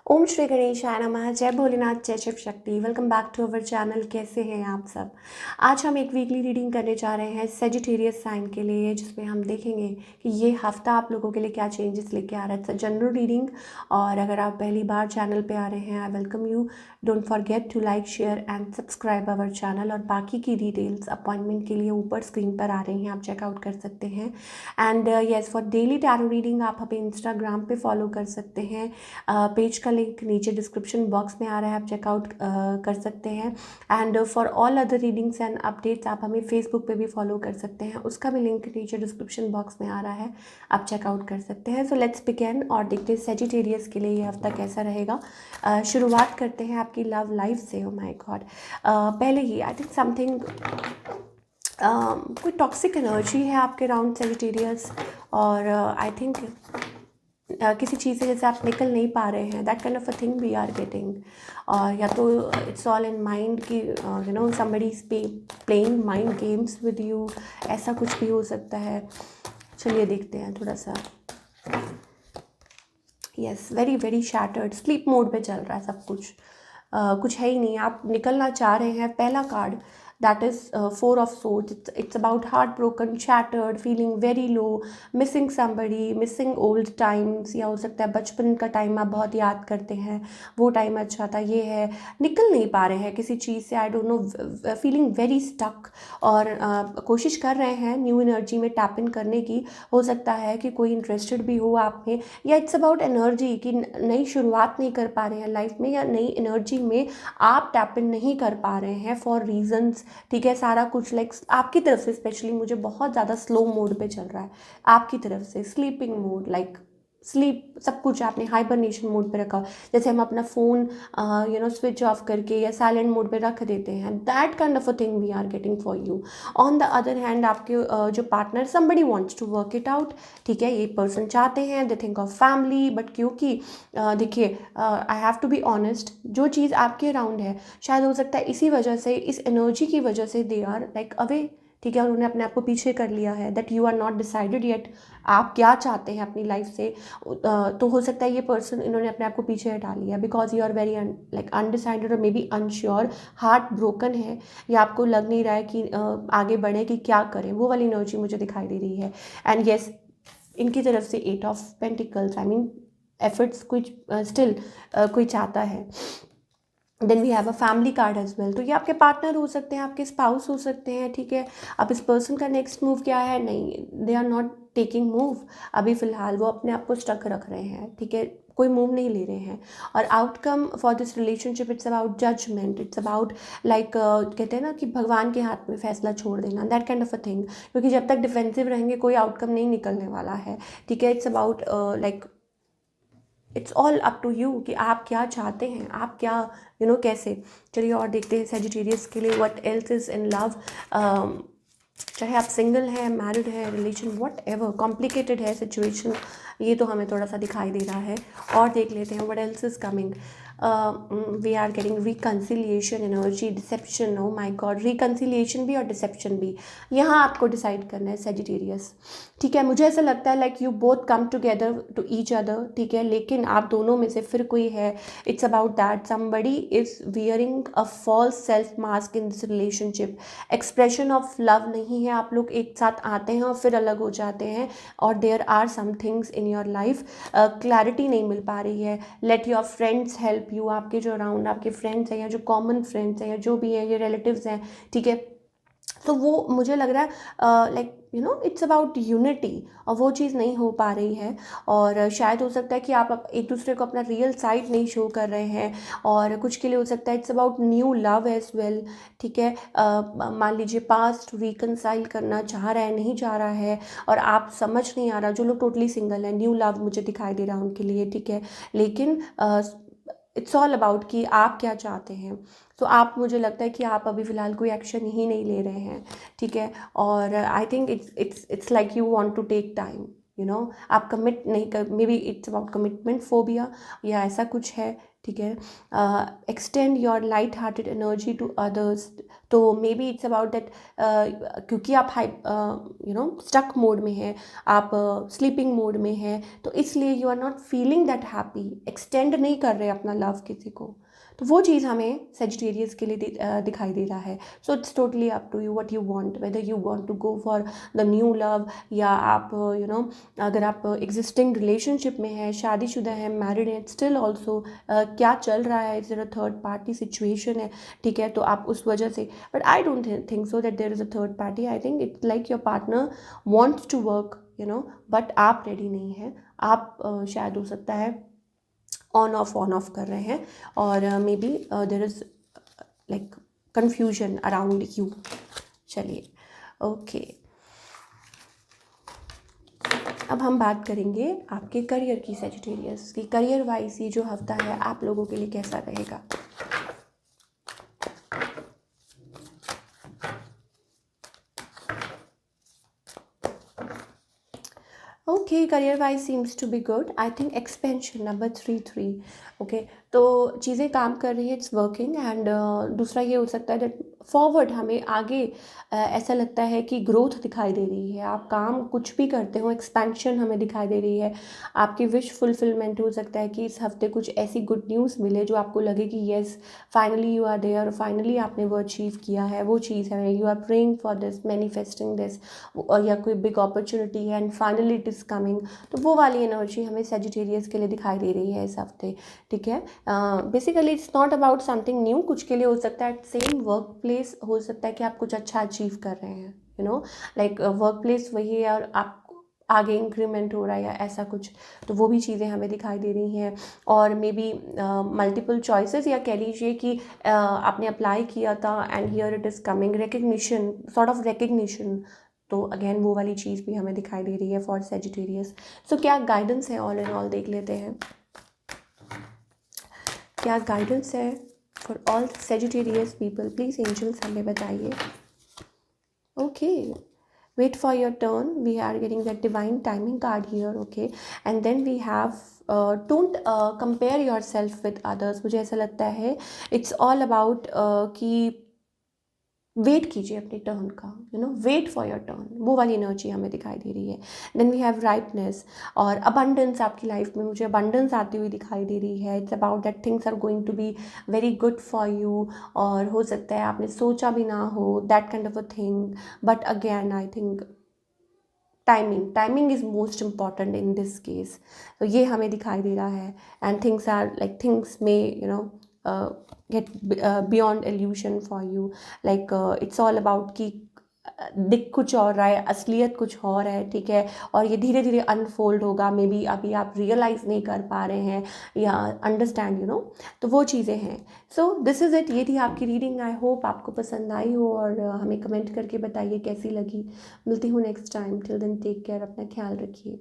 ओम श्री गणेशाय नमः। जय भोलेनाथ, जय Shiv Shakti. Welcome back to our channel. कैसे हैं आप सब? आज हम एक वीकली रीडिंग करने जा रहे हैं सेजिटेरियस साइन के लिए, जिसमें हम देखेंगे कि ये हफ्ता आप लोगों के लिए क्या चेंजेस लेके आ रहा है। General reading. और अगर आप पहली बार चैनल पे आ रहे हैं, I welcome you. Don't forget to like, share and subscribe our channel. और बाकी की डिटेल्स अपॉइंटमेंट के लिए ऊपर स्क्रीन पर आ रही हैं, आप चेकआउट कर सकते हैं। And yes, for daily tarot reading आप हमें इंस्टाग्राम पे फॉलो कर सकते हैं। पेज का लिंक नीचे डिस्क्रिप्शन बॉक्स में आ रहा है, आप चेकआउट कर सकते हैं। And for all other readings and updates आप हमें फेसबुक पे भी फॉलो कर सकते हैं, उसका भी लिंक नीचे डिस्क्रिप्शन बॉक्स में आ रहा है, आप चेकआउट कर सकते हैं। सो लेट्स बिगिन और देखते हैं सेजिटेरियस के लिए ये हफ्ता कैसा रहेगा। शुरुआत करते हैं आपकी लव लाइफ से। ओ माय गॉड, पहले ही आई थिंक समथिंग कोई टॉक्सिक एनर्जी है आपके अराउंड सेजिटेरियस। और आई थिंक किसी चीज़ से जैसे आप निकल नहीं पा रहे हैं, that kind of a thing we are getting. और या तो इट्स ऑल इन माइंड कि you know somebody is playing mind games with you, ऐसा कुछ भी हो सकता है। चलिए देखते हैं थोड़ा सा। Yes, very very shattered, sleep mode पे चल रहा है सब कुछ। कुछ है ही नहीं, आप निकलना चाह रहे हैं। पहला card that is 4 of Swords. It's about heartbroken, shattered, feeling very low, missing somebody, missing old times. या हो सकता है बचपन का टाइम आप बहुत याद करते हैं, वो टाइम अच्छा था। ये है, निकल नहीं पा रहे हैं किसी चीज़ से, I don't know, feeling very stuck. और कोशिश कर रहे हैं न्यू एनर्जी में टैप इन करने की। हो सकता है कि कोई इंटरेस्टेड भी हो आप में, या इट्स अबाउट एनर्जी कि नई शुरुआत नहीं कर पा रहे हैं लाइफ में, या नई एनर्जी में आप टैप इन नहीं कर पा रहे हैं फॉर रीजंस। ठीक है, सारा कुछ लाइक आपकी तरफ से स्पेशली मुझे बहुत ज़्यादा स्लो मोड पे चल रहा है। आपकी तरफ से स्लीपिंग मोड, लाइक स्लीप, सब कुछ आपने हाइबरनेशन मोड पे रखा। जैसे हम अपना फ़ोन स्विच ऑफ करके या साइलेंट मोड पे रख देते हैं, that kind of a thing we are getting for you. On the other hand आपके जो partner, somebody wants to work it out. ठीक है, ये पर्सन चाहते हैं, they think of family, but क्योंकि देखिए, I have to be honest, जो चीज़ आपके अराउंड है शायद हो सकता है इसी वजह से, इस एनर्जी की वजह से दे आर लाइक अवे। ठीक है, उन्होंने अपने आप को पीछे कर लिया है, that you are not decided yet, आप क्या चाहते हैं अपनी लाइफ से। तो हो सकता है ये पर्सन, इन्होंने अपने आप को पीछे हटा लिया because you are very like undecided और maybe unsure, heart broken है, या आपको लग नहीं रहा है कि आगे बढ़े, कि क्या करें। वो वाली एनर्जी मुझे दिखाई दे रही है। एंड येस, इनकी तरफ से 8 of Pentacles, I mean efforts कुछ स्टिल कोई चाहता है। Then we have a family card as well. तो ये आपके पार्टनर हो सकते हैं, आपके स्पाउस हो सकते हैं। ठीक है, अब इस पर्सन का नेक्स्ट मूव क्या है? नहीं, they are not taking move. अभी फिलहाल वो अपने आप को स्टक रख रहे हैं। ठीक है, कोई मूव नहीं ले रहे हैं। और outcome for this relationship, it's about judgement, it's about like कहते हैं ना कि भगवान के हाथ में फैसला छोड़ देना, that kind of a thing. क्योंकि जब तक डिफेंसिव रहेंगे कोई आउटकम नहीं निकलने वाला है। ठीक है, it's about like it's all up to you कि आप क्या चाहते हैं, आप क्या कैसे। चलिए और देखते हैं सेजिटेरियस के लिए what else is in love. चाहे आप सिंगल हैं, मैरिड है, रिलेशन व्हाट एवर, कॉम्प्लिकेटेड है सिचुएशन, ये तो हमें थोड़ा सा दिखाई दे रहा है। और देख लेते हैं what else is coming. We are getting reconciliation energy, deception. Oh my god, reconciliation भी और डिसेप्शन भी। यहाँ आपको डिसाइड करना है सेजिटेरियस। ठीक है, मुझे ऐसा लगता है like you both come together to each other. ठीक है, लेकिन आप दोनों में से फिर कोई है, it's about that somebody is wearing a false self mask in this relationship. Expression of love नहीं है, आप लोग एक साथ आते हैं और फिर अलग हो जाते हैं। और there are some things in your life, clarity नहीं मिल पा रही है। Let your friends help you, आपके जो अराउंड आपके फ्रेंड्स हैं, या जो कॉमन फ्रेंड्स हैं, या जो भी है, ये रिलेटिव्स हैं। ठीक है, तो वो मुझे लग रहा है लाइक इट्स अबाउट यूनिटी, और वो चीज़ नहीं हो पा रही है। और शायद हो सकता है कि आप एक दूसरे को अपना रियल साइड नहीं शो कर रहे हैं। और कुछ के लिए हो सकता है it's about new love as well. ठीक है, मान लीजिए पास्ट रिकनसाइल करना चाह रहा है, नहीं चाह रहा है, और आप समझ नहीं आ रहा। जो लोग टोटली सिंगल हैं, न्यू लव मुझे दिखाई दे रहा है उनके लिए। ठीक है, लेकिन इट्स ऑल अबाउट कि आप क्या चाहते हैं। तो आप, मुझे लगता है कि आप अभी फ़िलहाल कोई एक्शन ही नहीं ले रहे हैं। ठीक है, और I think it's like you want to take time. आप कमिट नहीं कर, maybe it's about commitment phobia, या ऐसा कुछ है। ठीक है। Extend your light hearted energy to others, तो maybe it's about that, क्योंकि आप स्टक मोड में हैं, आप स्लीपिंग मोड में हैं, तो इसलिए you are not feeling that happy, extend नहीं कर रहे अपना लव किसी को। तो वो चीज़ हमें सेजिटेरियस के लिए दिखाई दे रहा है। So it's totally up to you what you want, whether you want to go for the new love, या आप अगर आप एग्जिस्टिंग रिलेशनशिप में हैं, शादीशुदा हैं, मैरिड हैं, स्टिल ऑल्सो क्या चल रहा है, is a third party situation है, ठीक है, तो आप उस वजह से, but I don't think so that there is a third party. I think it's like your partner wants to work, but आप रेडी नहीं हैं। आप शायद हो सकता है ऑन ऑफ कर रहे हैं, और may be there is like confusion around you. चलिए, ओके, अब हम बात करेंगे आपके करियर की, सेजिटेरियस की करियर वाइज ये जो हफ्ता है आप लोगों के लिए कैसा रहेगा। Okay, career wise seems to be good. I think expansion number 3 okay, तो चीज़ें काम कर रही है, इट्स वर्किंग। एंड दूसरा ये हो सकता है दैट फॉरवर्ड हमें आगे ऐसा लगता है कि ग्रोथ दिखाई दे रही है, आप काम कुछ भी करते हो, एक्सपेंशन हमें दिखाई दे रही है, आपकी विश फुलफिलमेंट हो सकता है कि इस हफ्ते कुछ ऐसी गुड न्यूज़ मिले जो आपको लगे कि yes finally you are there, finally आपने वो अचीव किया है, वो चीज़ है, you are praying for this, manifesting this, या कोई बिग अपॉर्चुनिटी है and finally it is coming. तो वो वाली एनर्जी हमें सेजिटेरियस के लिए दिखाई दे रही है इस हफ्ते, ठीक है। Basically it's not about something new, कुछ के लिए हो सकता है सेम वर्क प्लेस, हो सकता है कि आप कुछ अच्छा अचीव कर रहे हैं, लाइक वर्क प्लेस वही है और आप आगे इंक्रीमेंट हो रहा है या ऐसा कुछ, तो वो भी चीज़ें हमें दिखाई दे रही हैं। और मे बी मल्टीपल चॉइसेस, या कह लीजिए कि आपने अप्लाई किया था and here it is coming recognition, sort of recognition, तो अगेन वो वाली चीज़ भी हमें दिखाई दे रही है फॉर सेजिटेरियस। सो क्या गाइडेंस है, ऑल इन ऑल देख लेते हैं क्या गाइडेंस है for all Sagittarius people, please angels हमें बताइए। Okay, wait for your turn, we are getting that divine timing card here, okay, and then we have don't compare yourself with others। मुझे ऐसा लगता है it's all about कि wait कीजिए अपनी turn का, वेट फॉर योर टर्न, वो वाली एनर्जी हमें दिखाई दे रही है। देन वी हैव राइटनेस और अबंडेंस, आपकी लाइफ में मुझे अबंडेंस आती हुई दिखाई दे रही है। It's about that things are going to be very good for you, और हो सकता है आपने सोचा भी ना हो, that kind of a thing, but again I think timing is most important in this case. तो ये हमें दिखाई दे रहा है, and things are like things में get beyond illusion for you, like it's all about कि दिख कुछ और रहा है, असलियत कुछ और है, ठीक है, और ये धीरे धीरे अनफोल्ड होगा, मे बी अभी आप रियलाइज़ नहीं कर पा रहे हैं या अंडरस्टैंड, तो वो चीज़ें हैं। सो दिस इज़ इट, ये थी आपकी रीडिंग। आई होप आपको पसंद आई हो, और हमें कमेंट करके बताइए कैसी लगी। मिलती हूँ next time, till then take care, अपना ख्याल रखिए।